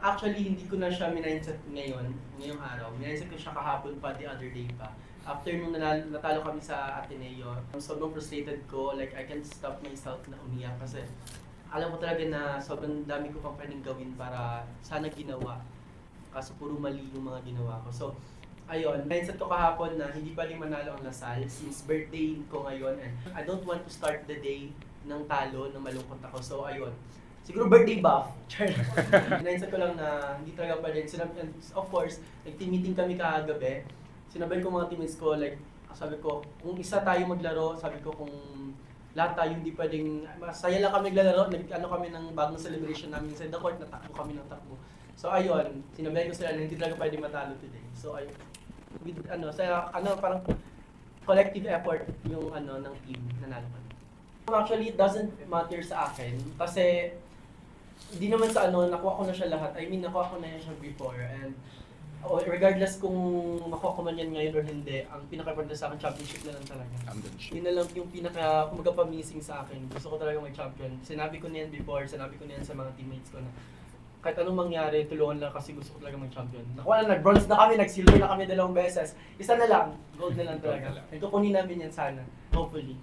Actually, hindi ko na siya minindset ngayong araw. Minindset ko siya kahapon pa, the other day pa. After nung natalo kami sa Ateneo, sobrang frustrated ko, like I can't stop myself na umiyak kasi alam ko talaga na sobrang dami ko pang pwedeng gawin para sana ginawa. Kaso puro mali yung mga ginawa ko. So, ayun, mindset ko kahapon na hindi pwedeng manalo ang Lasal since birthday ko ngayon and I don't want to start the day ng talo, ng malungkot ako. So, ayun. Siguro birthday buff. Mindset ko lang na hindi talaga pwede. And of course, nag-team meeting kami kagabi. Sinabay ko mga teammates ko, like, sabi ko, kung isa tayo maglaro, sabi ko kung lahat tayo hindi pwedeng, masaya lang kami naglalaro, ano kami ng bagong celebration namin sa the court, natakbo kami ng takbo. So ayun, sinabihan ko sila na hindi talaga pwede matalo today. So ayun, with parang collective effort yung ng team nanalo kami. Actually, it doesn't matter sa akin kasi hindi naman sa nakuha ko na siya lahat. I mean, nakuha ko na siya before and regardless kung makuha ko man yan ngayon or hindi, ang pinaka-importante sa akin, championship na lang talaga. Yun na lang yung kumagapa-missing sa akin. Gusto ko talaga mag-champion. Sinabi ko na yan before, sinabi ko na yan sa mga teammates ko na kahit anong mangyari, tulungan lang kasi gusto ko talaga mag-champion. Nakuha na, nag-bronze na kami, nag-silver na kami 2 beses. Isa na lang, gold na lang talaga. And kukunin namin yan sana, hopefully.